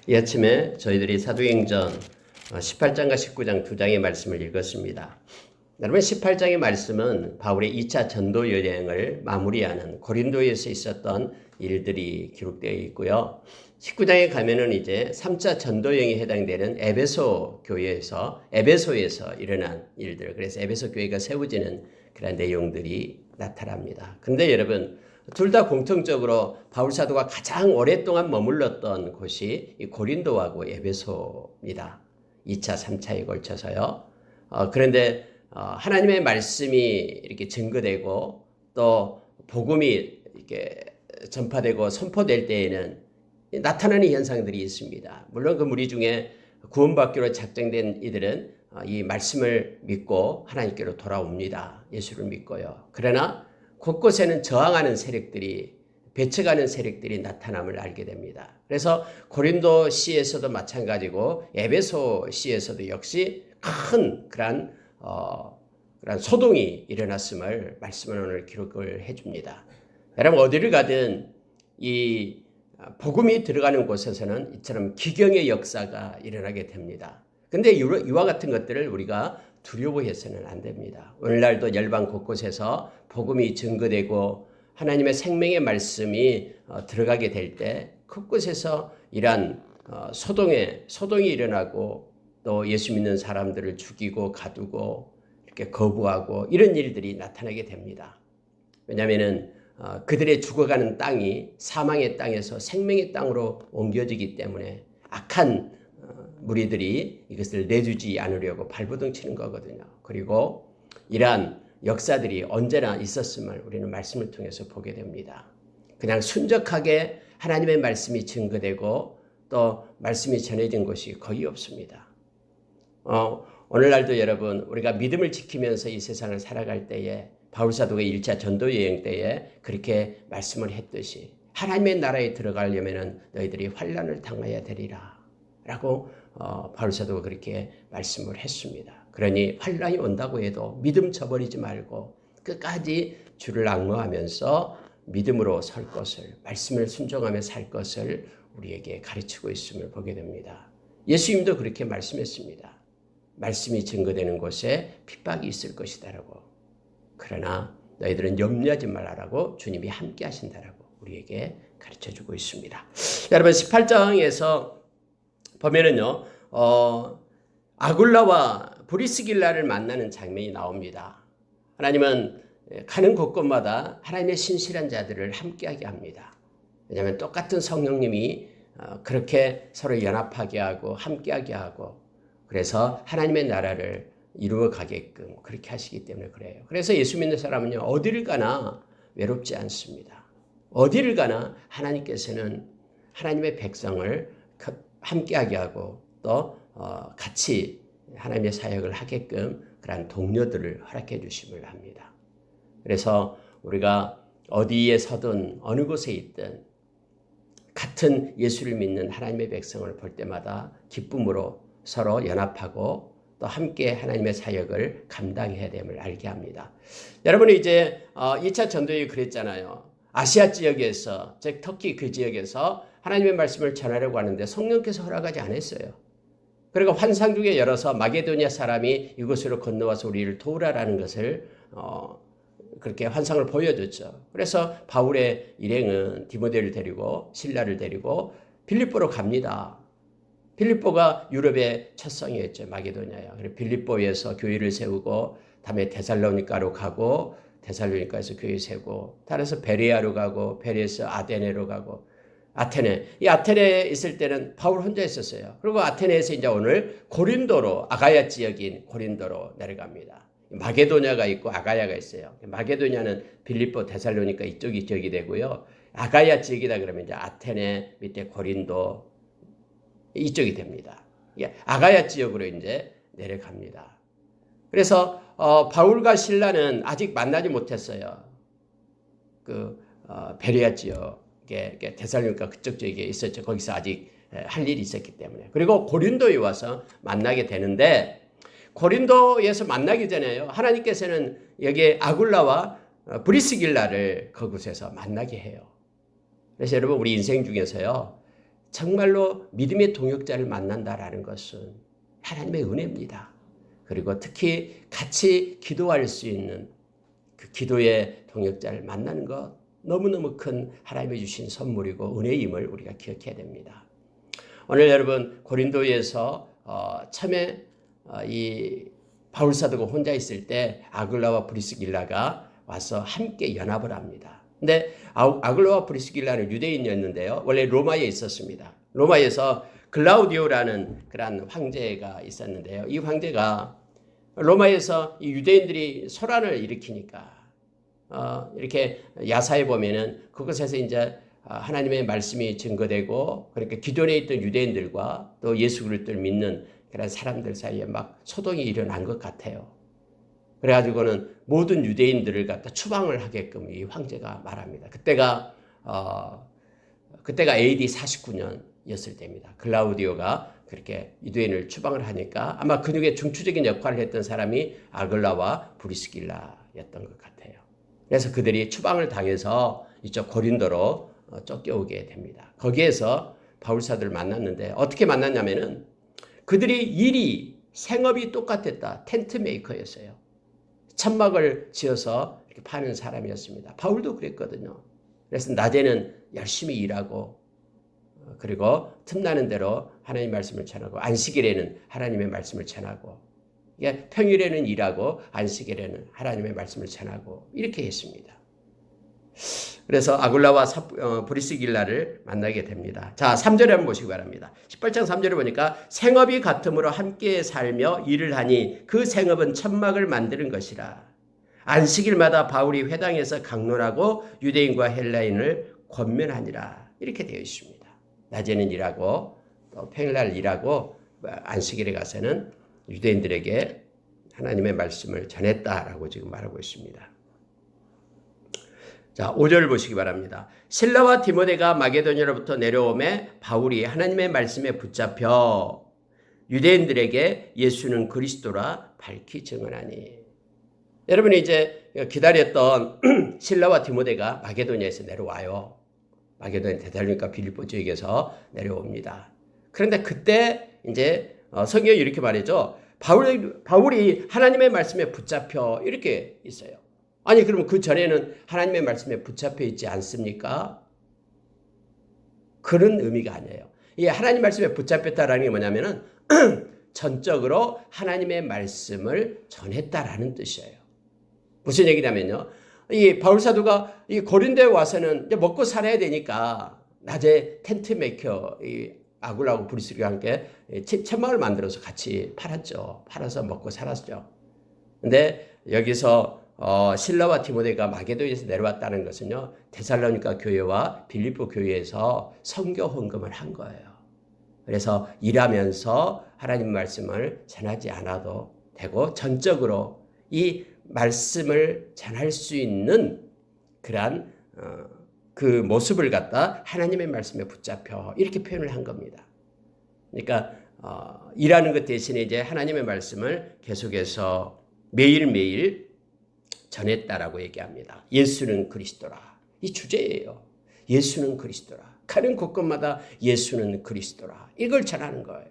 이 아침에 저희들이 사도행전 18장과 19장 두 장의 말씀을 읽었습니다. 여러분 18장의 말씀은 바울의 2차 전도 여행을 마무리하는 고린도에서 있었던 일들이 기록되어 있고요. 19장에 가면은 이제 3차 전도 여행에 해당되는 에베소에서 일어난 일들, 그래서 에베소 교회가 세워지는 그런 내용들이 나타납니다. 그런데 여러분 둘 다 공통적으로 바울 사도가 가장 오랫동안 머물렀던 곳이 이 고린도하고 에베소입니다. 2차, 3차에 걸쳐서요. 그런데 하나님의 말씀이 이렇게 증거되고 또 복음이 이렇게 전파되고 선포될 때에는 나타나는 현상들이 있습니다. 물론 그 무리 중에 구원받기로 작정된 이들은 이 말씀을 믿고 하나님께로 돌아옵니다. 예수를 믿고요. 그러나 곳곳에는 저항하는 세력들이, 배척하는 세력들이 나타남을 알게 됩니다. 그래서 고린도시에서도 마찬가지고 에베소시에서도 역시 큰 그런 소동이 일어났음을 말씀은 오늘 기록을 해줍니다. 여러분 어디를 가든 이 복음이 들어가는 곳에서는 이처럼 기경의 역사가 일어나게 됩니다. 그런데 이와 같은 것들을 우리가 두려워해서는 안 됩니다. 오늘날도 열방 곳곳에서 복음이 증거되고 하나님의 생명의 말씀이 들어가게 될 때 그곳에서 이러한 소동이 일어나고 또 예수 믿는 사람들을 죽이고 가두고 이렇게 거부하고 이런 일들이 나타나게 됩니다. 왜냐하면 그들의 죽어가는 땅이 사망의 땅에서 생명의 땅으로 옮겨지기 때문에 악한 무리들이 이것을 내주지 않으려고 발버둥 치는 거거든요. 그리고 이러한 역사들이 언제나 있었음을 우리는 말씀을 통해서 보게 됩니다. 그냥 순적하게 하나님의 말씀이 증거되고 또 말씀이 전해진 곳이 거의 없습니다. 오늘날도 여러분 우리가 믿음을 지키면서 이 세상을 살아갈 때에 바울사도가 1차 전도 여행 때에 그렇게 말씀을 했듯이 하나님의 나라에 들어가려면 너희들이 환난을 당해야 되리라 라고 바울사도가 그렇게 말씀을 했습니다. 그러니 환난이 온다고 해도 믿음 저버리지 말고 끝까지 주를 앙모하면서 믿음으로 설 것을, 말씀을 순종하며 살 것을 우리에게 가르치고 있음을 보게 됩니다. 예수님도 그렇게 말씀했습니다. 말씀이 증거되는 곳에 핍박이 있을 것이다라고. 그러나 너희들은 염려하지 말라라고 주님이 함께 하신다라고 우리에게 가르쳐주고 있습니다. 여러분 18장에서 보면은요, 아굴라와 브리스길라를 만나는 장면이 나옵니다. 하나님은 가는 곳곳마다 하나님의 신실한 자들을 함께하게 합니다. 왜냐하면 똑같은 성령님이 그렇게 서로 연합하게 하고 함께하게 하고 그래서 하나님의 나라를 이루어 가게끔 그렇게 하시기 때문에 그래요. 그래서 예수 믿는 사람은요, 어디를 가나 외롭지 않습니다. 어디를 가나 하나님께서는 하나님의 백성을 함께하게 하고 또 같이 하나님의 사역을 하게끔 그러한 동료들을 허락해 주심을 합니다. 그래서 우리가 어디에 서든 어느 곳에 있든 같은 예수를 믿는 하나님의 백성을 볼 때마다 기쁨으로 서로 연합하고 또 함께 하나님의 사역을 감당해야 됨을 알게 합니다. 여러분이 이제 2차 전도에 그랬잖아요. 아시아 지역에서, 즉 터키 그 지역에서 하나님의 말씀을 전하려고 하는데 성령께서 허락하지 않았어요. 그리고 환상 중에 열어서 마게도니아 사람이 이곳으로 건너와서 우리를 도우라라는 것을 그렇게 환상을 보여줬죠. 그래서 바울의 일행은 디모데를 데리고 신라를 데리고 빌립보로 갑니다. 빌립보가 유럽의 첫 성이었죠. 마게도냐요. 그리고 빌립보에서 교회를 세우고 다음에 데살로니가로 가고 데살로니가에서 교회 세우고 따라서 베레아로 가고 베레에서 아테네로 가고 아테네. 이 아테네에 있을 때는 바울 혼자 있었어요. 그리고 아테네에서 이제 오늘 고린도로 아가야 지역인 고린도로 내려갑니다. 마게도냐가 있고 아가야가 있어요. 마게도냐는 빌립보 데살로니가 이쪽이 지역이 되고요. 아가야 지역이다 그러면 이제 아테네 밑에 고린도 이쪽이 됩니다. 아가야 지역으로 이제 내려갑니다. 그래서 바울과 실라는 아직 만나지 못했어요. 베레아 지역에 데살로니가 그쪽 지역에 있었죠. 거기서 아직 할 일이 있었기 때문에. 그리고 고린도에 와서 만나게 되는데 고린도에서 만나기 전에요. 하나님께서는 여기 아굴라와 브리스길라를 그곳에서 만나게 해요. 그래서 여러분 우리 인생 중에서요. 정말로 믿음의 동역자를 만난다라는 것은 하나님의 은혜입니다. 그리고 특히 같이 기도할 수 있는 그 기도의 동역자를 만나는 것 너무너무 큰 하나님이 주신 선물이고 은혜임을 우리가 기억해야 됩니다. 오늘 여러분 고린도에서 처음에 이 바울사도가 혼자 있을 때 아글라와 브리스길라가 와서 함께 연합을 합니다. 근데 아글라와 브리스길라는 유대인이었는데요. 원래 로마에 있었습니다. 로마에서 글라우디오라는 그런 황제가 있었는데요. 이 황제가 로마에서 이 유대인들이 소란을 일으키니까 이렇게 야사에 보면은 그곳에서 이제 하나님의 말씀이 증거되고 그러니까 기존에 있던 유대인들과 또 예수 그리스도를 믿는 그런 사람들 사이에 막 소동이 일어난 것 같아요. 그래가지고는 모든 유대인들을 갖다 추방을 하게끔 이 황제가 말합니다. 그때가 AD 49년이었을 때입니다. 글라우디오가 그렇게 유대인을 추방을 하니까 아마 근육의 중추적인 역할을 했던 사람이 아글라와 브리스길라였던 것 같아요. 그래서 그들이 추방을 당해서 이쪽 고린도로 쫓겨오게 됩니다. 거기에서 바울사들을 만났는데 어떻게 만났냐면은 그들이 일이 생업이 똑같았다. 텐트 메이커였어요. 천막을 지어서 이렇게 파는 사람이었습니다. 바울도 그랬거든요. 그래서 낮에는 열심히 일하고 그리고 틈나는 대로 하나님의 말씀을 전하고 안식일에는 하나님의 말씀을 전하고 평일에는 일하고 안식일에는 하나님의 말씀을 전하고 이렇게 했습니다. 그래서 아굴라와 브리스길라를 만나게 됩니다. 자, 3절에 한번 보시기 바랍니다. 18장 3절에 보니까 생업이 같음으로 함께 살며 일을 하니 그 생업은 천막을 만드는 것이라. 안식일마다 바울이 회당에서 강론하고 유대인과 헬라인을 권면하니라. 이렇게 되어 있습니다. 낮에는 일하고 또 평일날 일하고 안식일에 가서는 유대인들에게 하나님의 말씀을 전했다라고 지금 말하고 있습니다. 자, 5절 보시기 바랍니다. 실라와 디모데가 마게도냐로부터 내려오매 바울이 하나님의 말씀에 붙잡혀 유대인들에게 예수는 그리스도라 밝히 증언하니. 여러분이 이제 기다렸던 실라와 디모데가 마게도냐에서 내려와요. 마게도냐 데살로니가 빌립보 지역에서 내려옵니다. 그런데 그때 이제 성경이 이렇게 말이죠. 바울이 하나님의 말씀에 붙잡혀 이렇게 있어요. 아니 그러면 그 전에는 하나님의 말씀에 붙잡혀 있지 않습니까? 그런 의미가 아니에요. 이 하나님 말씀에 붙잡혔다라는 게 뭐냐면은 전적으로 하나님의 말씀을 전했다라는 뜻이에요. 무슨 얘기냐면요. 이 바울 사도가 이 고린도에 와서는 이제 먹고 살아야 되니까 낮에 텐트 메이커 이 아굴라하고 브리스길과 함께 천막을 만들어서 같이 팔았죠. 팔아서 먹고 살았죠. 근데 여기서 실라와 디모데가 마게도에서 내려왔다는 것은요. 데살로니가 교회와 빌립보 교회에서 선교 헌금을 한 거예요. 그래서 일하면서 하나님 말씀을 전하지 않아도 되고 전적으로 이 말씀을 전할 수 있는 그러한 그 모습을 갖다 하나님의 말씀에 붙잡혀 이렇게 표현을 한 겁니다. 그러니까 일하는 것 대신에 이제 하나님의 말씀을 계속해서 매일매일 전했다라고 얘기합니다. 예수는 그리스도라. 이 주제예요. 예수는 그리스도라. 가는 곳곳마다 예수는 그리스도라. 이걸 전하는 거예요.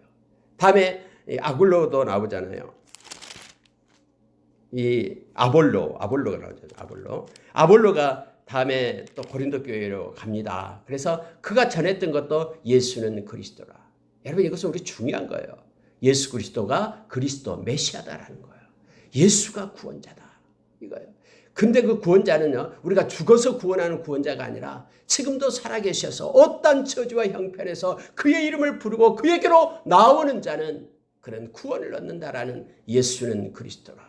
다음에 아굴로도 나오잖아요. 이 아볼로가 나오잖아요. 아볼로가 다음에 또 고린도 교회로 갑니다. 그래서 그가 전했던 것도 예수는 그리스도라. 여러분 이것은 우리 중요한 거예요. 예수 그리스도가 그리스도 메시아다라는 거예요. 예수가 구원자다. 이거예요. 근데 그 구원자는요, 우리가 죽어서 구원하는 구원자가 아니라 지금도 살아계셔서 어떤 처지와 형편에서 그의 이름을 부르고 그에게로 나오는 자는 그런 구원을 얻는다라는 예수는 그리스도라.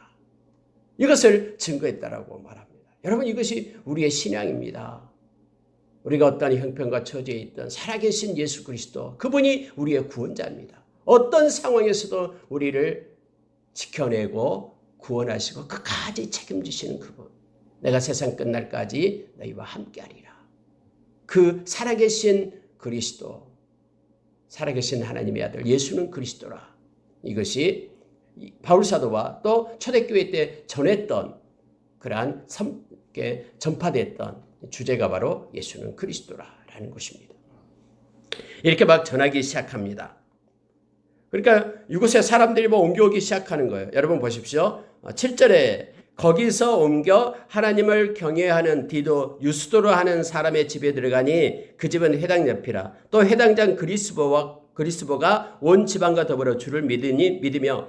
이것을 증거했다라고 말합니다. 여러분 이것이 우리의 신앙입니다. 우리가 어떤 형편과 처지에 있던 살아계신 예수 그리스도, 그분이 우리의 구원자입니다. 어떤 상황에서도 우리를 지켜내고 구원하시고 끝까지 책임지시는 그분. 내가 세상 끝날까지 너희와 함께하리라. 그 살아계신 그리스도, 살아계신 하나님의 아들 예수는 그리스도라. 이것이 바울 사도와 또 초대교회 때 전했던 그러한 전파됐던 주제가 바로 예수는 그리스도라는 것입니다. 이렇게 막 전하기 시작합니다. 그러니까 이곳에 사람들이 뭐 옮겨오기 시작하는 거예요. 여러분 보십시오. 7절에 거기서 옮겨 하나님을 경외하는 디도 유스도로 하는 사람의 집에 들어가니 그 집은 회당 옆이라. 또 회당장 그리스보가 온 지방과 더불어 주를 믿으며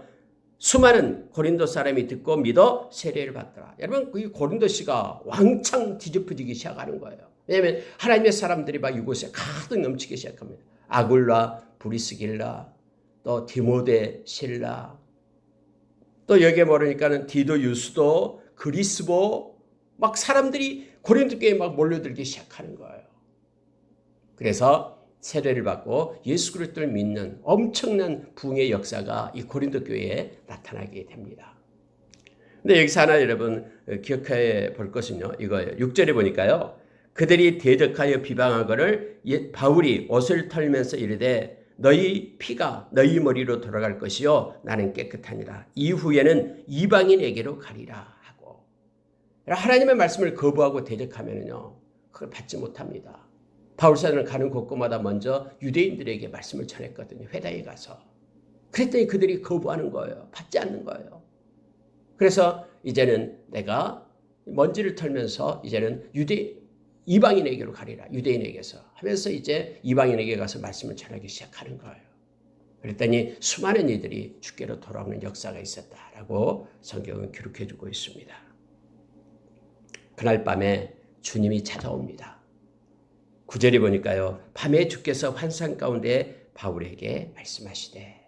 수많은 고린도 사람이 듣고 믿어 세례를 받더라. 여러분 이 고린도시가 왕창 뒤집어지기 시작하는 거예요. 왜냐하면 하나님의 사람들이 막 이곳에 가득 넘치기 시작합니다. 아굴라, 브리스길라, 또 디모데, 실라, 또 여기에 모르니까는 디도, 유스도, 그리스보, 막 사람들이 고린도 교회에 막 몰려들기 시작하는 거예요. 그래서 세례를 받고 예수 그리스도를 믿는 엄청난 부흥의 역사가 이 고린도 교회에 나타나게 됩니다. 근데 여기서 하나 여러분 기억해 볼 것은요, 이거예요. 6절에 보니까요, 그들이 대적하여 비방하거늘 바울이 옷을 털면서 이르되 너희 피가 너희 머리로 돌아갈 것이요 나는 깨끗하니라. 이후에는 이방인에게로 가리라 하고. 하나님의 말씀을 거부하고 대적하면요 그걸 받지 못합니다. 바울사도는 가는 곳곳마다 먼저 유대인들에게 말씀을 전했거든요. 회당에 가서. 그랬더니 그들이 거부하는 거예요. 받지 않는 거예요. 그래서 이제는 내가 먼지를 털면서 이제는 이방인에게로 가리라. 유대인에게서 하면서 이제 이방인에게 가서 말씀을 전하기 시작하는 거예요. 그랬더니 수많은 이들이 주께로 돌아오는 역사가 있었다라고 성경은 기록해 주고 있습니다. 그날 밤에 주님이 찾아옵니다. 9절에 보니까요. 밤에 주께서 환상 가운데 바울에게 말씀하시되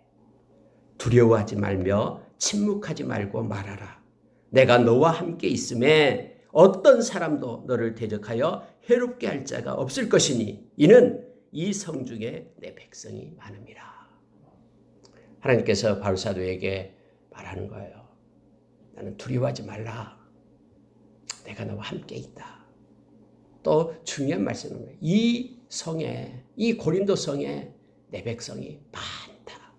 두려워하지 말며 침묵하지 말고 말하라. 내가 너와 함께 있음에 어떤 사람도 너를 대적하여 해롭게 할 자가 없을 것이니 이는 이 성 중에 내 백성이 많음이라. 하나님께서 바울 사도에게 말하는 거예요. 나는 두려워하지 말라. 내가 너와 함께 있다. 또 중요한 말씀은 이 성에, 이 고린도 성에 내 백성이 많다.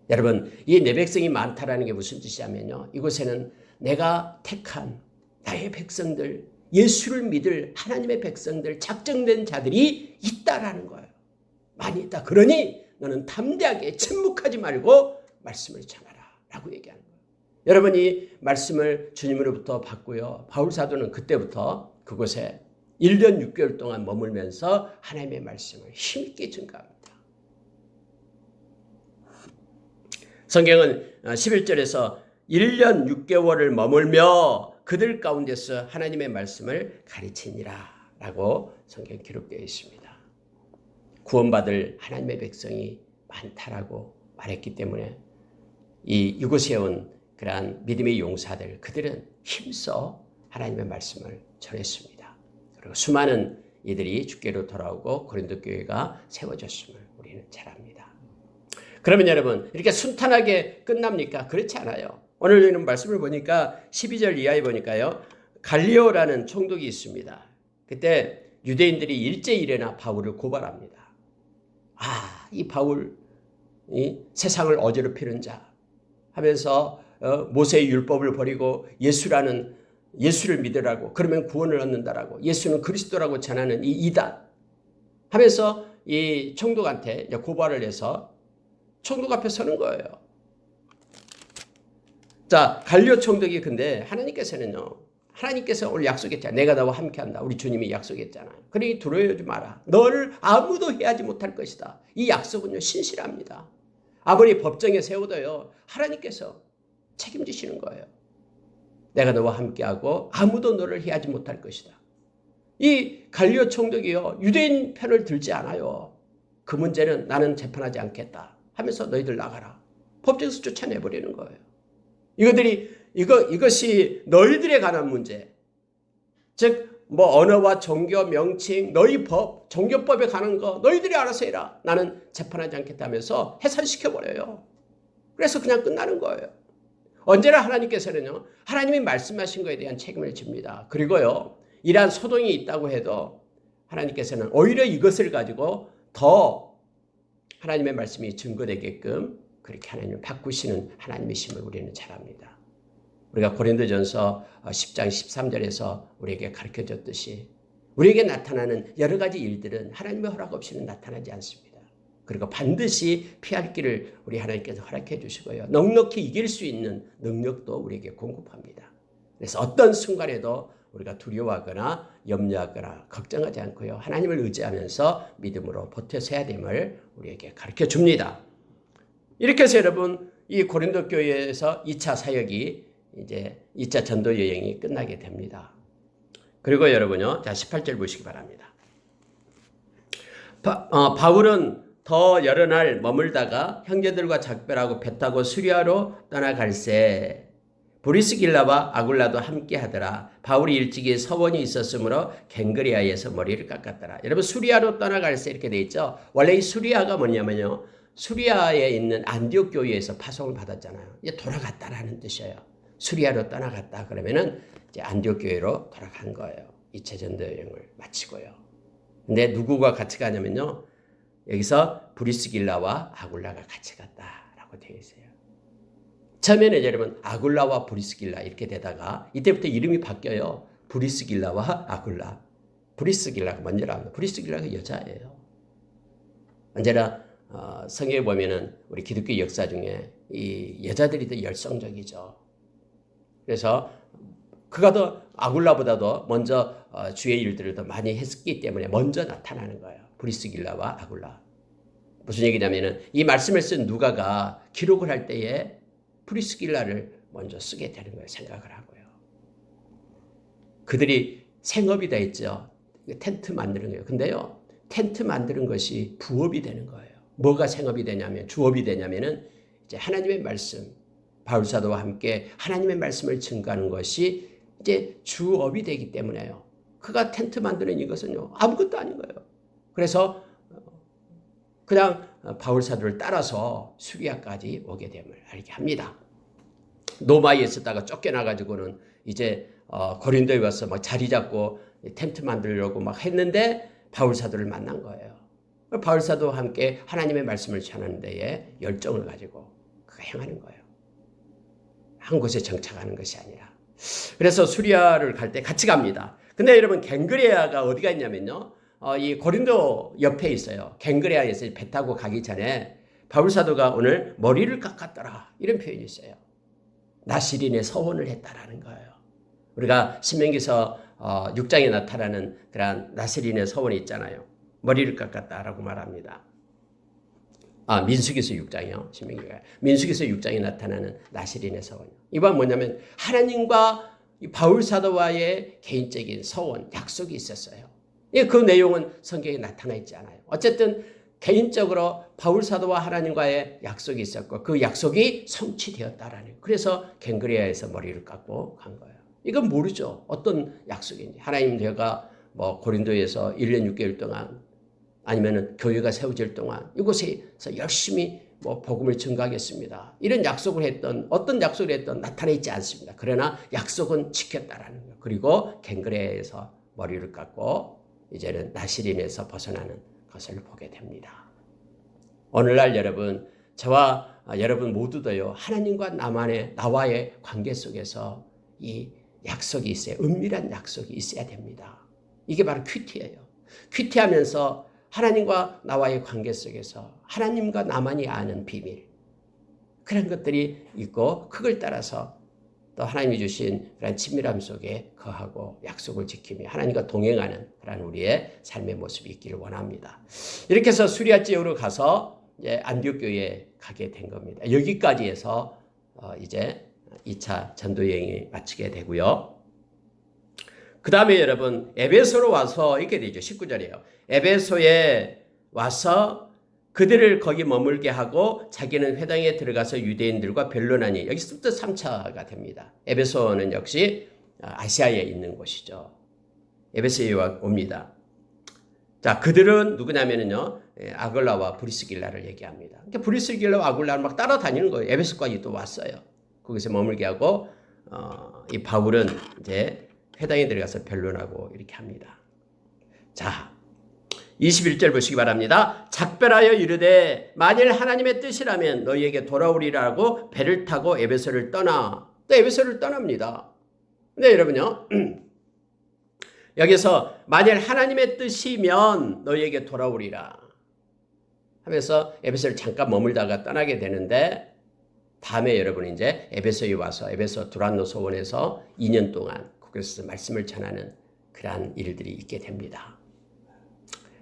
여러분, 이 내 백성이 많다라는 게 무슨 뜻이냐면요. 이곳에는 내가 택한 나의 백성들, 예수를 믿을 하나님의 백성들, 작정된 자들이 있다라는 거예요. 많이 있다. 그러니 너는 담대하게 침묵하지 말고 말씀을 전하라 라고 얘기하는 거예요. 여러분이 말씀을 주님으로부터 받고요. 바울 사도는 그때부터 그곳에 1년 6개월 동안 머물면서 하나님의 말씀을 힘있게 증거합니다. 성경은 11절에서 1년 6개월을 머물며 그들 가운데서 하나님의 말씀을 가르치니라 라고 성경에 기록되어 있습니다. 구원받을 하나님의 백성이 많다라고 말했기 때문에 이곳에 온 그러한 믿음의 용사들, 그들은 힘써 하나님의 말씀을 전했습니다. 그리고 수많은 이들이 주께로 돌아오고 고린도 교회가 세워졌음을 우리는 잘 압니다. 그러면 여러분 이렇게 순탄하게 끝납니까? 그렇지 않아요. 오늘 읽는 말씀을 보니까 12절 이하에 보니까요. 갈리오라는 총독이 있습니다. 그때 유대인들이 일제히 일어나 바울을 고발합니다. 이 바울 이 세상을 어지럽히는 자 하면서 모세의 율법을 버리고 예수를 믿으라고, 그러면 구원을 얻는다라고, 예수는 그리스도라고 전하는 이 이단 하면서 이 총독한테 고발을 해서 총독 앞에 서는 거예요. 자, 갈리오 총독이 근데 하나님께서 오늘 약속했잖아요. 내가 너와 함께한다. 우리 주님이 약속했잖아요. 그러니 두려워하지 마라. 너를 아무도 해하지 못할 것이다. 이 약속은요 신실합니다. 아무리 법정에 세워도요 하나님께서 책임지시는 거예요. 내가 너와 함께하고 아무도 너를 해하지 못할 것이다. 이 갈리오 총독이요 유대인 편을 들지 않아요. 그 문제는 나는 재판하지 않겠다 하면서 너희들 나가라. 법정에서 쫓아내버리는 거예요. 이것이 너희들에 관한 문제, 즉 언어와 종교 명칭, 너희 법, 종교법에 관한 거 너희들이 알아서 해라. 나는 재판하지 않겠다 하면서 해산시켜버려요. 그래서 그냥 끝나는 거예요. 언제나 하나님께서는요 하나님이 말씀하신 것에 대한 책임을 집니다. 그리고요 이러한 소동이 있다고 해도 하나님께서는 오히려 이것을 가지고 더 하나님의 말씀이 증거되게끔 그렇게 하나님을 바꾸시는 하나님이심을 우리는 잘 압니다. 우리가 고린도전서 10장 13절에서 우리에게 가르쳐줬듯이 우리에게 나타나는 여러 가지 일들은 하나님의 허락 없이는 나타나지 않습니다. 그리고 반드시 피할 길을 우리 하나님께서 허락해 주시고요. 넉넉히 이길 수 있는 능력도 우리에게 공급합니다. 그래서 어떤 순간에도 우리가 두려워하거나 염려하거나 걱정하지 않고요. 하나님을 의지하면서 믿음으로 버텨서야 됨을 우리에게 가르쳐 줍니다. 이렇게 해서 여러분, 이 고린도 교회에서 2차 사역이 이제 2차 전도 여행이 끝나게 됩니다. 그리고 여러분요, 자 18절 보시기 바랍니다. 바울은 더 여러 날 머물다가 형제들과 작별하고 배 타고 수리아로 떠나갈새 브리스길라와 아굴라도 함께 하더라. 바울이 일찍이 서원이 있었으므로 갱그리아에서 머리를 깎았더라. 여러분, 수리아로 떠나갈새 이렇게 돼 있죠. 원래 이 수리아가 뭐냐면요, 수리아에 있는 안디옥 교회에서 파송을 받았잖아요. 이제 돌아갔다라는 뜻이에요. 수리아로 떠나갔다 그러면은 이제 안디옥 교회로 돌아간 거예요. 2차 전도 여행을 마치고요. 근데 누구가 같이 가냐면요, 여기서 브리스길라와 아굴라가 같이 갔다라고 되어 있어요. 처음에는 여러분 아굴라와 브리스길라 이렇게 되다가 이때부터 이름이 바뀌어요. 브리스길라와 아굴라. 브리스길라가 먼저 나옵니다. 브리스길라가 여자예요. 언제나 성경에 보면은 우리 기독교 역사 중에 이 여자들이 더 열성적이죠. 그래서 그가 더 아굴라보다도 먼저 주의 일들을 더 많이 했기 때문에 먼저 나타나는 거예요. 브리스길라와 아굴라. 무슨 얘기냐면은 이 말씀을 쓴 누가가 기록을 할 때에 브리스길라를 먼저 쓰게 되는 거예요. 생각을 하고요. 그들이 생업이 다 있죠. 텐트 만드는 거예요. 근데요, 텐트 만드는 것이 부업이 되는 거예요. 뭐가 생업이 되냐면, 주업이 되냐면은 이제 하나님의 말씀, 바울 사도와 함께 하나님의 말씀을 증거하는 것이 이제 주업이 되기 때문에요. 그가 텐트 만드는 이것은요, 아무것도 아닌 거예요. 그래서 그냥 바울 사도를 따라서 수리아까지 오게 됨을 알게 합니다. 노마에 있었다가 쫓겨나가지고는 이제 고린도에 와서 막 자리 잡고 텐트 만들려고 막 했는데 바울 사도를 만난 거예요. 바울 사도와 함께 하나님의 말씀을 전하는 데에 열정을 가지고 그가 행하는 거예요. 한 곳에 정착하는 것이 아니라. 그래서 수리아를 갈 때 같이 갑니다. 근데 여러분, 갱그레아가 어디가 있냐면요, 이 고린도 옆에 있어요. 갱그레아에서 배 타고 가기 전에 바울 사도가 오늘 머리를 깎았더라, 이런 표현이 있어요. 나시린의 서원을 했다라는 거예요. 우리가 신명기서 6장에 나타나는 그런 나시린의 서원이 있잖아요. 머리를 깎았다라고 말합니다. 민수기서 6장이요. 신명기가. 민수기서 6장에 나타나는 나시린의 서원. 이건 뭐냐면 하나님과 바울 사도와의 개인적인 서원, 약속이 있었어요. 그 내용은 성경에 나타나 있지 않아요. 어쨌든 개인적으로 바울 사도와 하나님과의 약속이 있었고 그 약속이 성취되었다라는 거예요. 그래서 갱그레아에서 머리를 깎고 간 거예요. 이건 모르죠. 어떤 약속인지. 하나님, 제가 뭐 고린도에서 1년 6개월 동안 아니면은 교회가 세워질 동안 이곳에서 열심히 뭐 복음을 증거하겠습니다. 이런 약속을 했던, 어떤 약속을 했던 나타나 있지 않습니다. 그러나 약속은 지켰다라는 거예요. 그리고 갱그레아에서 머리를 깎고 이제는 나시린에서 벗어나는 것을 보게 됩니다. 오늘날 여러분, 저와 여러분 모두도요, 하나님과 나와의 관계 속에서 이 약속이 있어요. 은밀한 약속이 있어야 됩니다. 이게 바로 큐티예요. 큐티하면서 하나님과 나와의 관계 속에서 하나님과 나만이 아는 비밀, 그런 것들이 있고 그걸 따라서 또 하나님이 주신 그런 친밀함 속에 거하고 약속을 지키며 하나님과 동행하는 그런 우리의 삶의 모습이 있기를 원합니다. 이렇게 해서 수리아 지역으로 가서 이제 안디옥 교회에 가게 된 겁니다. 여기까지 해서 이제 2차 전도 여행이 마치게 되고요. 그 다음에 여러분, 에베소로 와서 이렇게 되죠. 19절이에요. 에베소에 와서 그들을 거기 머물게 하고 자기는 회당에 들어가서 유대인들과 변론하니, 여기서부터 3차가 됩니다. 에베소는 역시 아시아에 있는 곳이죠. 에베소에 옵니다. 자, 그들은 누구냐면요, 아굴라와 브리스길라를 얘기합니다. 그러니까 브리스길라와 아굴라를 막 따라다니는 거예요. 에베소까지 또 왔어요. 거기서 머물게 하고 이 바울은 이제 회당에 들어가서 변론하고 이렇게 합니다. 자, 21절 보시기 바랍니다. 작별하여 이르되 만일 하나님의 뜻이라면 너희에게 돌아오리라고 배를 타고 에베소를 떠나. 또 에베소를 떠납니다. 근데 여러분요, 여기서 만일 하나님의 뜻이면 너희에게 돌아오리라 하면서 에베소를 잠깐 머물다가 떠나게 되는데 다음에 여러분이 이제 에베소에 와서 에베소 두란노 소원에서 2년 동안 거기서 말씀을 전하는 그러한 일들이 있게 됩니다.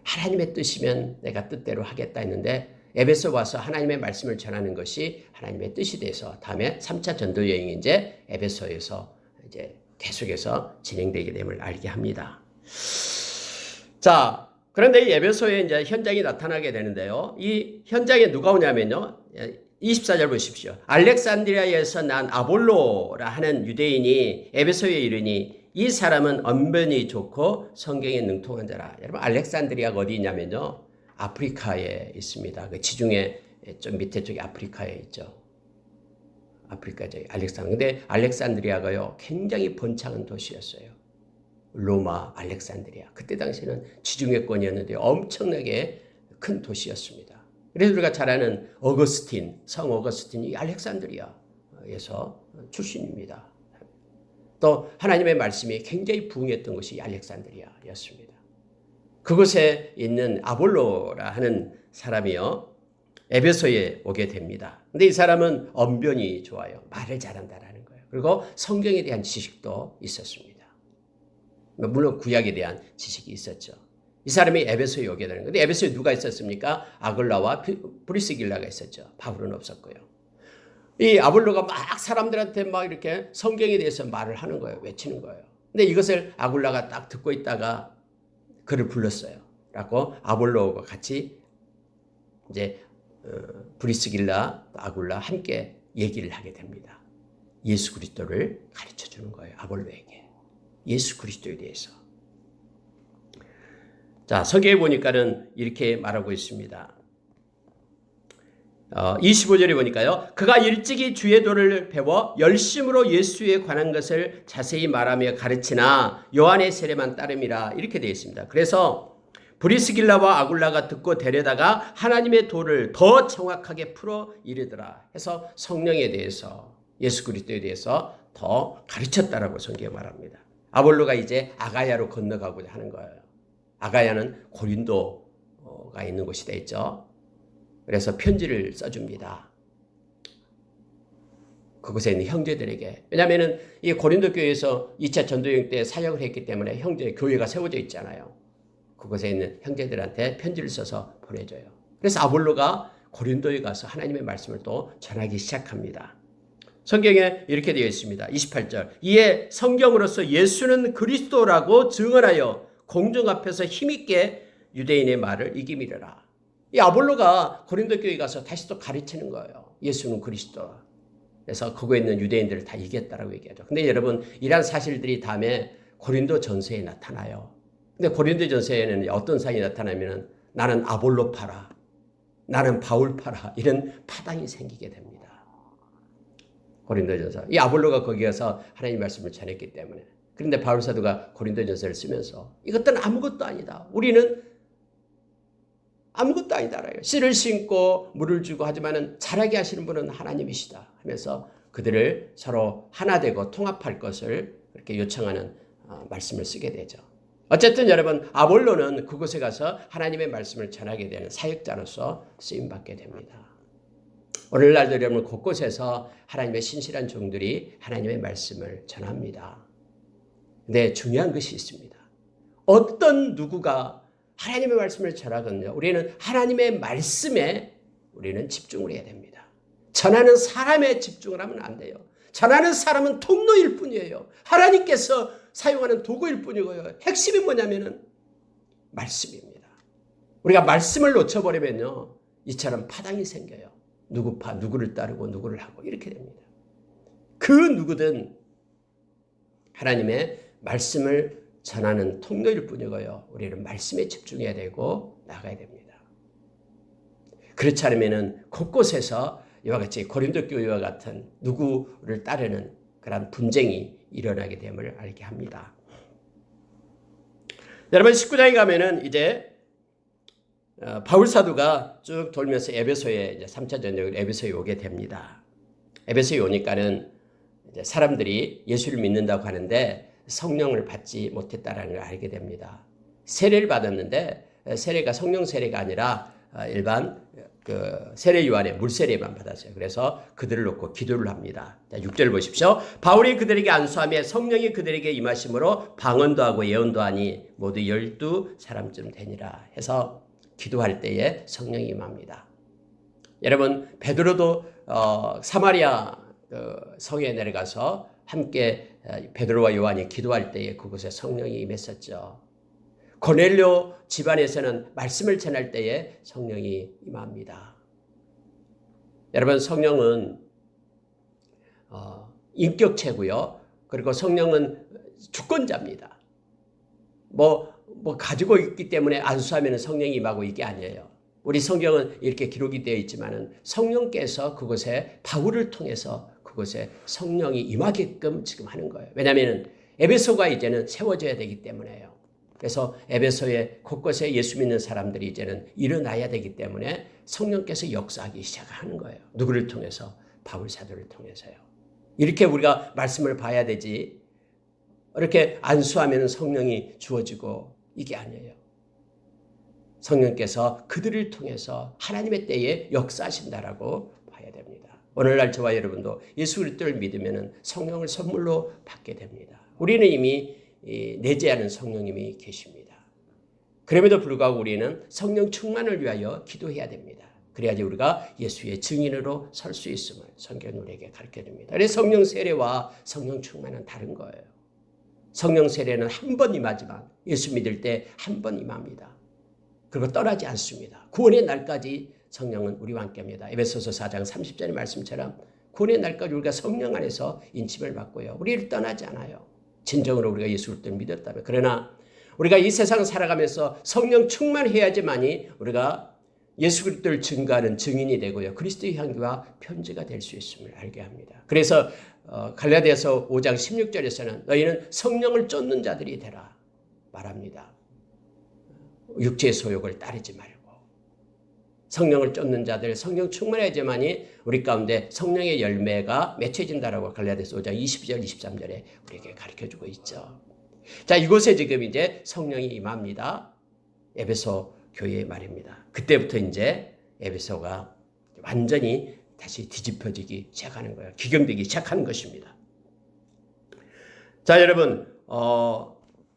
하나님의 뜻이면 내가 뜻대로 하겠다 했는데 에베소 와서 하나님의 말씀을 전하는 것이 하나님의 뜻이 돼서 다음에 3차 전도 여행이 이제 에베소에서 이제 계속해서 진행되게 됨을 알게 합니다. 자, 그런데 이 에베소에 이제 현장이 나타나게 되는데요. 이 현장에 누가 오냐면요. 24절 보십시오. 알렉산드리아에서 난 아볼로라 하는 유대인이 에베소에 이르니 이 사람은 언변이 좋고 성경에 능통한 자라. 여러분 알렉산드리아가 어디 있냐면요. 아프리카에 있습니다. 그 지중해 좀 밑에 쪽에 아프리카에 있죠. 아프리카 저기 근데 알렉산드리아가요. 굉장히 번창한 도시였어요. 로마, 알렉산드리아. 그때 당시에는 지중해권이었는데 엄청나게 큰 도시였습니다. 그래서 우리가 잘 아는 성 어거스틴이 알렉산드리아에서 출신입니다. 또 하나님의 말씀이 굉장히 부응했던 곳이 알렉산드리아였습니다. 그곳에 있는 아볼로라 하는 사람이요. 에베소에 오게 됩니다. 근데 이 사람은 언변이 좋아요. 말을 잘한다라는 거예요. 그리고 성경에 대한 지식도 있었습니다. 물론 구약에 대한 지식이 있었죠. 이 사람이 에베소에 오게 되는 건데 에베소에 누가 있었습니까? 아글라와 브리스길라가 있었죠. 바울은 없었고요. 이 아볼로가 막 사람들한테 막 이렇게 성경에 대해서 말을 하는 거예요. 외치는 거예요. 근데 이것을 아굴라가 딱 듣고 있다가 그를 불렀어요. 라고 아볼로가 같이 이제 브리스길라, 아굴라 함께 얘기를 하게 됩니다. 예수 그리스도를 가르쳐 주는 거예요. 아볼로에게. 예수 그리스도에 대해서. 자, 서기에 보니까는 이렇게 말하고 있습니다. 25절에 보니까요. 그가 일찍이 주의 도를 배워 열심으로 예수에 관한 것을 자세히 말하며 가르치나 요한의 세례만 따름이라 이렇게 되어 있습니다. 그래서 브리스길라와 아굴라가 듣고 데려다가 하나님의 도를 더 정확하게 풀어 이르더라 해서 성령에 대해서 예수 그리스도에 대해서 더 가르쳤다라고 성경에 말합니다. 아볼로가 이제 아가야로 건너가고자 하는 거예요. 아가야는 고린도가 있는 곳이 돼 있죠. 그래서 편지를 써줍니다. 그곳에 있는 형제들에게. 왜냐하면 이 고린도 교회에서 2차 전도여행 때 사역을 했기 때문에 형제 교회가 세워져 있잖아요. 그곳에 있는 형제들한테 편지를 써서 보내줘요. 그래서 아볼로가 고린도에 가서 하나님의 말씀을 또 전하기 시작합니다. 성경에 이렇게 되어 있습니다. 28절. 이에 성경으로서 예수는 그리스도라고 증언하여 공중 앞에서 힘있게 유대인의 말을 이기미르라. 이 아볼로가 고린도 교회에 가서 다시 또 가르치는 거예요. 예수는 그리스도. 그래서 거기에 있는 유대인들을 다 이겼다라고 얘기하죠. 근데 여러분 이러한 사실들이 다음에 고린도 전서에 나타나요. 근데 고린도 전서에는 어떤 사람이 나타나면 나는 아볼로파라, 나는 바울파라 이런 파당이 생기게 됩니다. 고린도 전서. 이 아볼로가 거기 가서 하나님 말씀을 전했기 때문에. 그런데 바울 사도가 고린도 전서를 쓰면서 이것들은 아무것도 아니다. 우리는 아무것도 아니다라요. 씨를 심고 물을 주고 하지만은 자라게 하시는 분은 하나님이시다 하면서 그들을 서로 하나 되고 통합할 것을 그렇게 요청하는 말씀을 쓰게 되죠. 어쨌든 여러분 아볼로는 그곳에 가서 하나님의 말씀을 전하게 되는 사역자로서 쓰임받게 됩니다. 오늘날도 여러분 곳곳에서 하나님의 신실한 종들이 하나님의 말씀을 전합니다. 근데 중요한 것이 있습니다. 어떤 누구가 하나님의 말씀을 전하거든요. 우리는 하나님의 말씀에 우리는 집중을 해야 됩니다. 전하는 사람에 집중을 하면 안 돼요. 전하는 사람은 통로일 뿐이에요. 하나님께서 사용하는 도구일 뿐이고요. 핵심이 뭐냐면은 말씀입니다. 우리가 말씀을 놓쳐버리면요. 이처럼 파당이 생겨요. 누구파, 누구를 따르고 누구를 하고 이렇게 됩니다. 그 누구든 하나님의 말씀을 전하는 통로일 뿐이고요. 우리는 말씀에 집중해야 되고 나가야 됩니다. 그렇지 않으면 곳곳에서 이와 같이 고린도 교회와 같은 누구를 따르는 그런 분쟁이 일어나게 됨을 알게 합니다. 여러분 19장에 가면은 이제 바울 사도가 쭉 돌면서 에베소에 이제 3차 전역을 에베소에 오게 됩니다. 에베소에 오니까는 이제 사람들이 예수를 믿는다고 하는데 성령을 받지 못했다라는 걸 알게 됩니다. 세례를 받았는데 세례가 성령 세례가 아니라 일반 그 세례 요한의 물 세례만 받았어요. 그래서 그들을 놓고 기도를 합니다. 자, 6절 보십시오. 바울이 그들에게 안수하며 성령이 그들에게 임하심으로 방언도 하고 예언도 하니 모두 12사람쯤 되니라 해서 기도할 때에 성령이 임합니다. 여러분 베드로도 사마리아 성에 내려가서 함께 베드로와 요한이 기도할 때에 그곳에 성령이 임했었죠. 고넬료 집안에서는 말씀을 전할 때에 성령이 임합니다. 여러분 성령은 인격체고요. 그리고 성령은 주권자입니다. 뭐 가지고 있기 때문에 안수하면 성령이 임하고 이게 아니에요. 우리 성경은 이렇게 기록이 되어 있지만은 성령께서 그곳에 바울을 통해서 그곳에 성령이 임하게끔 지금 하는 거예요. 왜냐하면 에베소가 이제는 세워져야 되기 때문에요. 그래서 에베소에 곳곳에 예수 믿는 사람들이 이제는 일어나야 되기 때문에 성령께서 역사하기 시작하는 거예요. 누구를 통해서? 바울 사도를 통해서요. 이렇게 우리가 말씀을 봐야 되지 이렇게 안수하면 성령이 주어지고 이게 아니에요. 성령께서 그들을 통해서 하나님의 때에 역사하신다라고 봐야 됩니다. 오늘날 저와 여러분도 예수 그리스도를 믿으면 성령을 선물로 받게 됩니다. 우리는 이미 내재하는 성령님이 계십니다. 그럼에도 불구하고 우리는 성령 충만을 위하여 기도해야 됩니다. 그래야지 우리가 예수의 증인으로 설 수 있음을 성경은 우리에게 가르쳐줍니다. 그래서 성령 세례와 성령 충만은 다른 거예요. 성령 세례는 한 번 임하지만 예수 믿을 때 한 번 임합니다. 그리고 떠나지 않습니다. 구원의 날까지 성령은 우리와 함께합니다. 에베소서 4장 30절의 말씀처럼 구원의 날까지 우리가 성령 안에서 인침을 받고요. 우리를 떠나지 않아요. 진정으로 우리가 예수 그리스도를 믿었다면. 그러나 우리가 이 세상 살아가면서 성령 충만해야지만이 우리가 예수 그리스도를 증거하는 증인이 되고요. 그리스도의 향기와 편지가 될 수 있음을 알게 합니다. 그래서 갈라디아서 5장 16절에서는 너희는 성령을 쫓는 자들이 되라 말합니다. 육체의 소욕을 따르지 말고 성령을 쫓는 자들, 성령 충만해야지만이 우리 가운데 성령의 열매가 맺혀진다라고 갈라디아서 5장 22절, 23절에 우리에게 가르쳐주고 있죠. 자, 이곳에 지금 이제 성령이 임합니다. 에베소 교회의 말입니다. 그때부터 이제 에베소가 완전히 다시 뒤집혀지기 시작하는 거예요. 기경되기 시작하는 것입니다. 자, 여러분,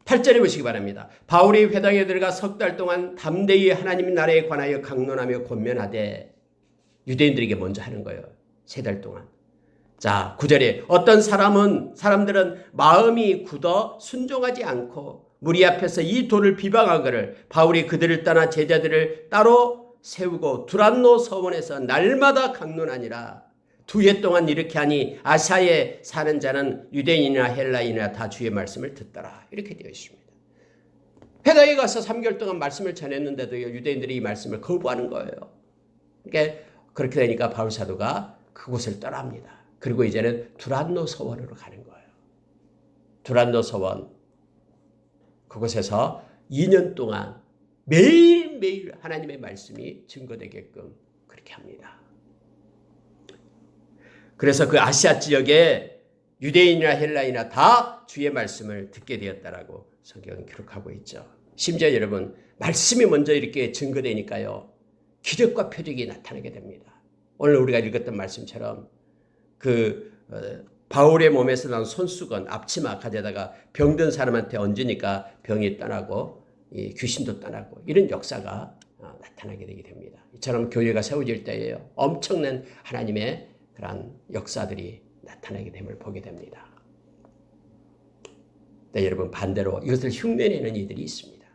8절에 보시기 바랍니다. 바울이 회당에 들어가 석 달 동안 담대히 하나님 나라에 관하여 강론하며 권면하되 유대인들에게 먼저 하는 거예요. 3달 동안. 자, 9절에 어떤 사람들은 마음이 굳어 순종하지 않고 무리 앞에서 이 돌을 비방하거를 바울이 그들을 떠나 제자들을 따로 세우고 두란노 서원에서 날마다 강론하니라. 2해 동안 이렇게 하니 아시아에 사는 자는 유대인이나 헬라인이나 다 주의 말씀을 듣더라. 이렇게 되어 있습니다. 회당에 가서 3개월 동안 말씀을 전했는데도 유대인들이 이 말씀을 거부하는 거예요. 그러니까 그렇게 되니까 바울 사도가 그곳을 떠납니다. 그리고 이제는 두란노 서원으로 가는 거예요. 두란노 서원. 그곳에서 2년 동안 매일매일 하나님의 말씀이 증거되게끔 그렇게 합니다. 그래서 그 아시아 지역에 유대인이나 헬라인이나 다 주의 말씀을 듣게 되었다라고 성경은 기록하고 있죠. 심지어 여러분 말씀이 먼저 이렇게 증거되니까요. 기적과 표적이 나타나게 됩니다. 오늘 우리가 읽었던 말씀처럼 바울의 몸에서 나온 손수건, 앞치마 가져다가 병든 사람한테 얹으니까 병이 떠나고 귀신도 떠나고 이런 역사가 나타나게 되게 됩니다. 이처럼 교회가 세워질 때에요. 엄청난 하나님의 그런 역사들이 나타나게 됨을 보게 됩니다. 네, 여러분 반대로 이것을 흉내내는 이들이 있습니다.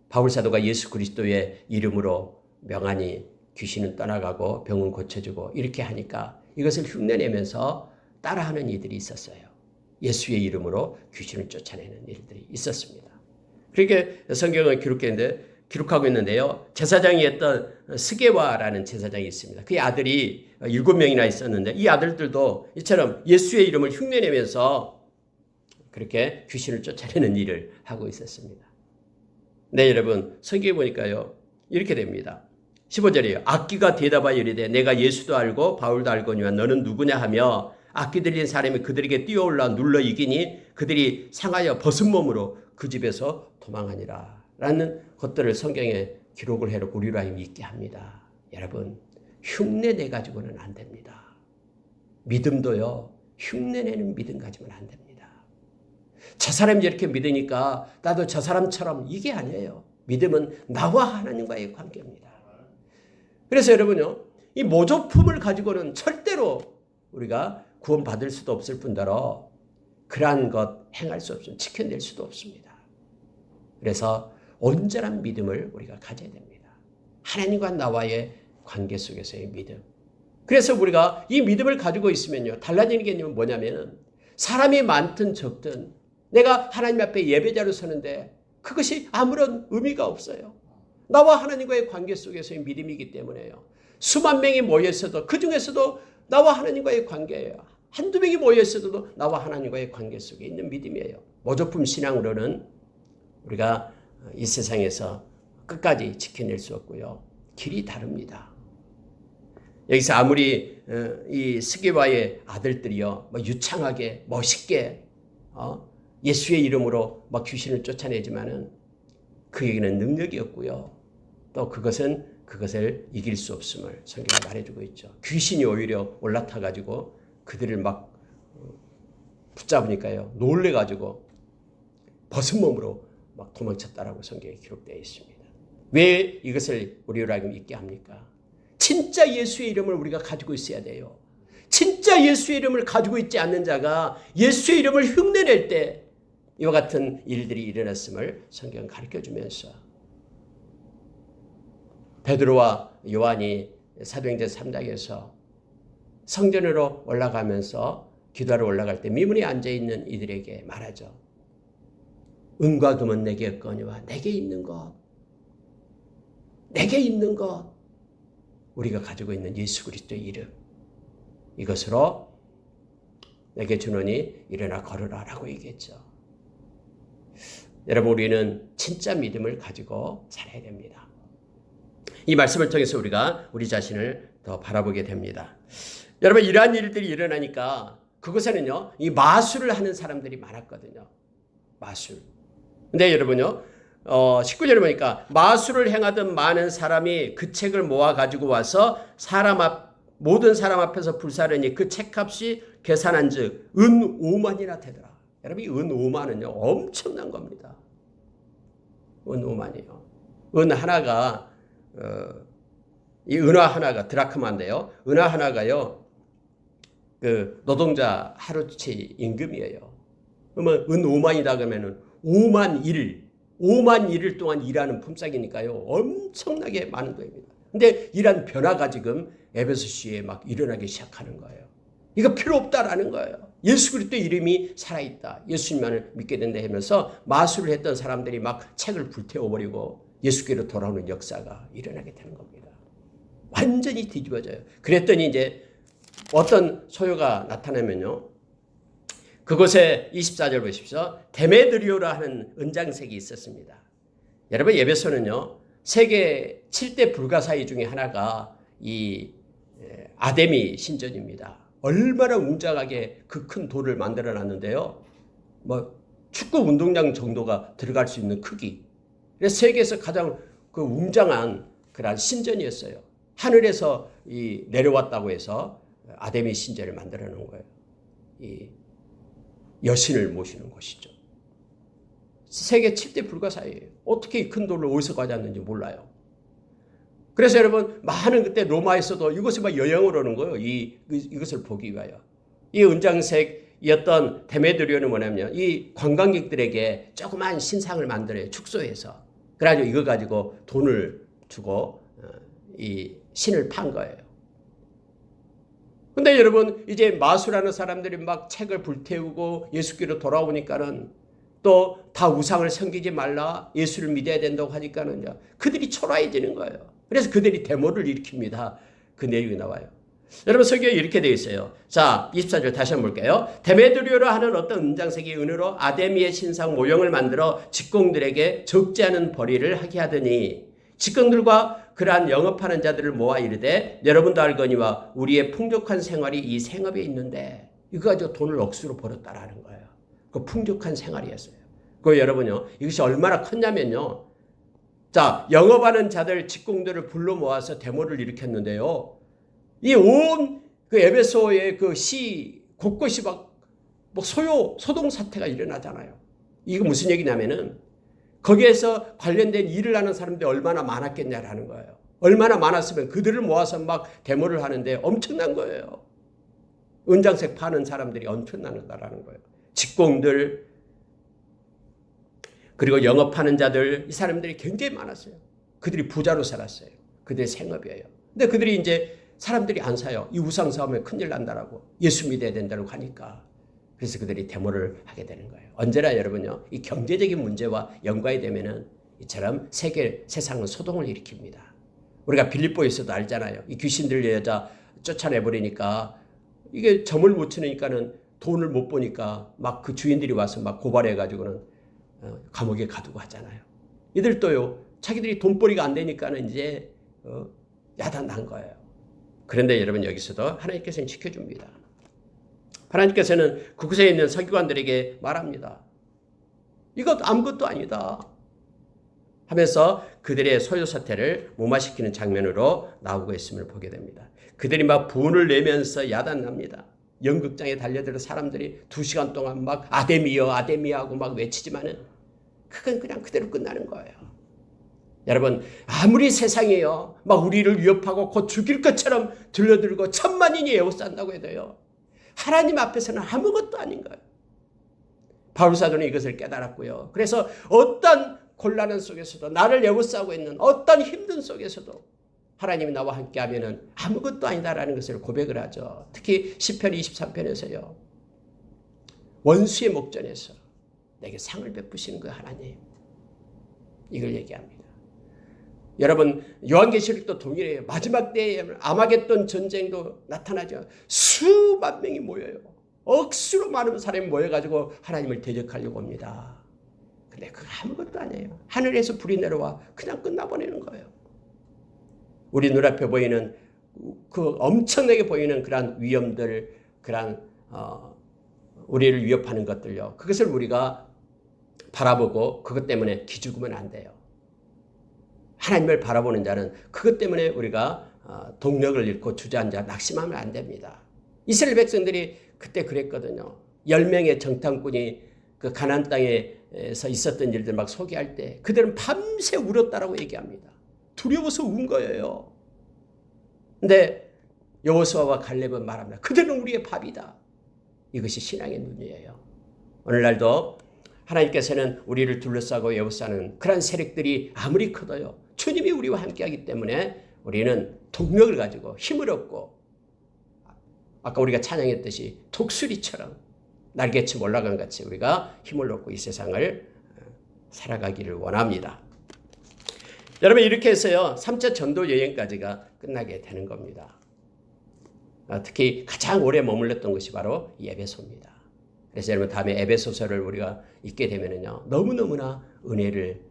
바울 사도가 예수 그리스도의 이름으로 명하니 귀신은 떠나가고 병은 고쳐지고 이렇게 하니까 이것을 흉내내면서 따라하는 이들이 있었어요. 예수의 이름으로 귀신을 쫓아내는 일들이 있었습니다. 그렇게 성경을 기록하고 있는데요. 제사장이었던 스게와라는 제사장이 있습니다. 그의 아들이 7명이나 있었는데 이 아들들도 이처럼 예수의 이름을 흉내내면서 그렇게 귀신을 쫓아내는 일을 하고 있었습니다. 네, 여러분 성경에 보니까요. 이렇게 됩니다. 15절이에요. 악기가 대답하여 이르되 내가 예수도 알고 바울도 알거니와 너는 누구냐 하며 악기 들린 사람이 그들에게 뛰어올라 눌러 이기니 그들이 상하여 벗은 몸으로 그 집에서 도망하니라 라는 것들을 성경에 기록을 해놓고 우리로 하여금 있게 합니다. 여러분, 흉내내 가지고는 안 됩니다. 믿음도요, 흉내내는 믿음 가지면 안 됩니다. 저 사람이 이렇게 믿으니까 나도 저 사람처럼, 이게 아니에요. 믿음은 나와 하나님과의 관계입니다. 그래서 여러분요, 이 모조품을 가지고는 절대로 우리가 구원받을 수도 없을 뿐더러 그러한 것 행할 수 없습니다. 지켜낼 수도 없습니다. 그래서 온전한 믿음을 우리가 가져야 됩니다. 하나님과 나와의 관계 속에서의 믿음. 그래서 우리가 이 믿음을 가지고 있으면요, 달라지는 게 뭐냐면 사람이 많든 적든 내가 하나님 앞에 예배자로 서는데 그것이 아무런 의미가 없어요. 나와 하나님과의 관계 속에서의 믿음이기 때문에요. 수만 명이 모여 있어도 그 중에서도 나와 하나님과의 관계예요. 한두 명이 모여 있어도 나와 하나님과의 관계 속에 있는 믿음이에요. 모조품 신앙으로는 우리가 이 세상에서 끝까지 지켜낼 수 없고요. 길이 다릅니다. 여기서 아무리 이 스게와의 아들들이요, 유창하게 멋있게 예수의 이름으로 막 귀신을 쫓아내지만은 그에게는 능력이 없고요. 또 그것을 이길 수 없음을 성경이 말해주고 있죠. 귀신이 오히려 올라타가지고 그들을 막 붙잡으니까요, 놀래가지고 벗은 몸으로 막 도망쳤다라고 성경에 기록되어 있습니다. 왜 이것을 우리로 하여금 있게 합니까? 진짜 예수의 이름을 우리가 가지고 있어야 돼요. 진짜 예수의 이름을 가지고 있지 않는 자가 예수의 이름을 흉내낼 때 이와 같은 일들이 일어났음을 성경은 가르쳐주면서 베드로와 요한이 사도행전 3장에서 성전으로 올라가면서 기도하러 올라갈 때 미문에 앉아있는 이들에게 말하죠. 은과 금은 내게 없거니와 내게 있는 것, 우리가 가지고 있는 예수 그리스도의 이름, 이것으로 내게 주노니 일어나 걸으라 라고 얘기했죠. 여러분, 우리는 진짜 믿음을 가지고 살아야 됩니다. 이 말씀을 통해서 우리가 우리 자신을 더 바라보게 됩니다. 여러분, 이러한 일들이 일어나니까 그곳에는요, 이 마술을 하는 사람들이 많았거든요. 마술. 근데 여러분요, 19절에 보니까 마술을 행하던 많은 사람이 그 책을 모아 가지고 와서 모든 사람 앞에서 불사르니 그 책값이 계산한 즉 은 5만이나 되더라. 여러분, 이 은 5만은요, 엄청난 겁니다. 은 5만이요. 은 하나가, 이 은화 하나가 드라크마인데요. 은화 하나가요, 그 노동자 하루치 임금이에요. 그러면 은 5만이다 그러면은 5만 일 동안 일하는 품삯이니까요, 엄청나게 많은 돈입니다. 근데 이런 변화가 지금 에베소시에 막 일어나기 시작하는 거예요. 이거 필요 없다라는 거예요. 예수 그리스도 이름이 살아있다, 예수님만을 믿게 된다 하면서 마술을 했던 사람들이 막 책을 불태워버리고 예수께로 돌아오는 역사가 일어나게 되는 겁니다. 완전히 뒤집어져요. 그랬더니 이제 어떤 소요가 나타나면요, 그곳에 24절 보십시오. 데메드리오라 하는 은장색이 있었습니다. 여러분, 에베소는요, 세계 7대 불가사의 중에 하나가 이 아데미 신전입니다. 얼마나 웅장하게 그 큰 돌을 만들어 놨는데요, 축구 운동장 정도가 들어갈 수 있는 크기. 그래서 세계에서 가장 그 웅장한 그런 신전이었어요. 하늘에서 내려왔다고 해서 아데미 신전을 만들어 놓은 거예요. 이 여신을 모시는 곳이죠. 세계 7대 불가사예요. 어떻게 이 큰 돌을 어디서 가져왔는지 몰라요. 그래서 여러분, 많은 그때 로마에서도 이것이 막 여행을 오는 거예요. 이것을 보기 위하여. 이 은장색이었던 데메드리오는 뭐냐면 이 관광객들에게 조그만 신상을 만들어요. 축소해서. 그래가지고 이거 가지고 돈을 주고 이 신을 판 거예요. 근데 여러분, 이제 마술하는 사람들이 막 책을 불태우고 예수께로 돌아오니까는 또 다 우상을 섬기지 말라, 예수를 믿어야 된다고 하니까는 그들이 초라해지는 거예요. 그래서 그들이 데모를 일으킵니다. 그 내용이 나와요. 여러분, 성경에 이렇게 되어 있어요. 자, 24절 다시 한번 볼게요. 데메드리오라 하는 어떤 은장색이 은으로 아데미의 신상 모형을 만들어 직공들에게 적지 않은 벌이를 하게 하더니 직공들과 그러한 영업하는 자들을 모아 이르되 여러분도 알거니와 우리의 풍족한 생활이 이 생업에 있는데, 이거 가지고 돈을 억수로 벌었다라는 거예요. 그 풍족한 생활이었어요. 그 여러분요, 이것이 얼마나 컸냐면요. 자, 영업하는 자들, 직공들을 불러 모아서 데모를 일으켰는데요. 이 온 그 에베소의 그 시 곳곳이 막 뭐 소동 사태가 일어나잖아요. 이거 무슨 얘기냐면은 거기에서 관련된 일을 하는 사람들이 얼마나 많았겠냐라는 거예요. 얼마나 많았으면 그들을 모아서 막 데모를 하는데 엄청난 거예요. 은장색 파는 사람들이 엄청나다라는 거예요. 직공들, 그리고 영업하는 자들, 이 사람들이 굉장히 많았어요. 그들이 부자로 살았어요. 그들의 생업이에요. 근데 그들이 이제 사람들이 안 사요. 이 우상 사오면 큰일 난다라고. 예수 믿어야 된다고 하니까. 그래서 그들이 데모를 하게 되는 거예요. 언제나 여러분요, 이 경제적인 문제와 연관이 되면은 이처럼 세상은 소동을 일으킵니다. 우리가 빌립보에서도 알잖아요. 이 귀신들 여자 쫓아내버리니까 이게 점을 못 치니까는 돈을 못 보니까 막 그 주인들이 와서 막 고발해가지고는 감옥에 가두고 하잖아요. 이들도요, 자기들이 돈벌이가 안 되니까는 이제 야단난 거예요. 그런데 여러분 여기서도 하나님께서는 지켜줍니다. 하나님께서는 그곳에 있는 서기관들에게 말합니다. 이것 아무것도 아니다 하면서 그들의 소요 사태를 무마시키는 장면으로 나오고 있음을 보게 됩니다. 그들이 막 분을 내면서 야단납니다. 연극장에 달려들어 사람들이 2시간 동안 막 아데미여 아데미여 하고 막 외치지만은 그건 그냥 그대로 끝나는 거예요. 여러분, 아무리 세상이요 막 우리를 위협하고 곧 죽일 것처럼 들려들고 천만인이 에워싼다고 해도요, 하나님 앞에서는 아무것도 아닌 거예요. 바울사도는 이것을 깨달았고요. 그래서 어떤 곤란 속에서도, 나를 에워싸고 있는 어떤 힘든 속에서도 하나님이 나와 함께 하면은 아무것도 아니다라는 것을 고백을 하죠. 특히 시편 23편에서요. 원수의 목전에서 내게 상을 베푸시는 그 하나님. 이걸 얘기합니다. 여러분, 요한계시록도 동일해요. 마지막 때에 아마겟돈 전쟁도 나타나죠. 수만 명이 모여요. 억수로 많은 사람이 모여가지고 하나님을 대적하려고 합니다. 근데 그거 아무것도 아니에요. 하늘에서 불이 내려와 그냥 끝나버리는 거예요. 우리 눈앞에 보이는 그 엄청나게 보이는 그러한 위험들, 그러한 우리를 위협하는 것들요. 그것을 우리가 바라보고 그것 때문에 기죽으면 안 돼요. 하나님을 바라보는 자는 그것 때문에 우리가 동력을 잃고 주저앉아 낙심하면 안 됩니다. 이스라엘 백성들이 그때 그랬거든요. 10명의 정탐꾼이 그 가나안 땅에서 있었던 일들 막 소개할 때 그들은 밤새 울었다라고 얘기합니다. 두려워서 운 거예요. 근데 여호수아와 갈렙은 말합니다. 그들은 우리의 밥이다. 이것이 신앙의 눈이에요. 오늘날도 하나님께서는 우리를 둘러싸고 에워싸는 그런 세력들이 아무리 커도요, 주님이 우리와 함께하기 때문에 우리는 동력을 가지고 힘을 얻고, 아까 우리가 찬양했듯이 독수리처럼 날개치 올라간 같이 우리가 힘을 얻고 이 세상을 살아가기를 원합니다. 여러분, 이렇게 해서요 3차 전도 여행까지가 끝나게 되는 겁니다. 특히 가장 오래 머물렀던 것이 바로 이 에베소입니다. 그래서 여러분, 다음에 에베소서를 우리가 읽게 되면은요, 너무너무나 은혜를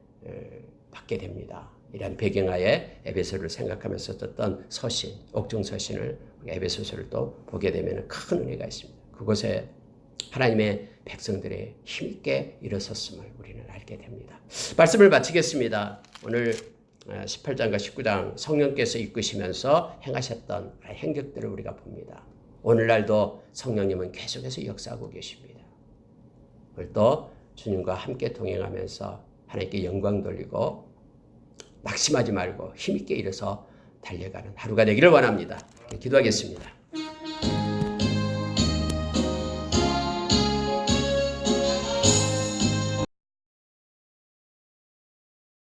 받게 됩니다. 이런 배경하에 에베소를 생각하면서 썼던 서신, 옥중 서신을 에베소서를 또 보게 되면 큰 은혜가 있습니다. 그곳에 하나님의 백성들의 힘있게 일어섰음을 우리는 알게 됩니다. 말씀을 마치겠습니다. 오늘 18장과 19장 성령께서 이끄시면서 행하셨던 행적들을 우리가 봅니다. 오늘날도 성령님은 계속해서 역사하고 계십니다. 오늘 또 주님과 함께 동행하면서 하나님께 영광 돌리고 낙심하지 말고 힘있게 일어서 달려가는 하루가 되기를 원합니다. 기도하겠습니다.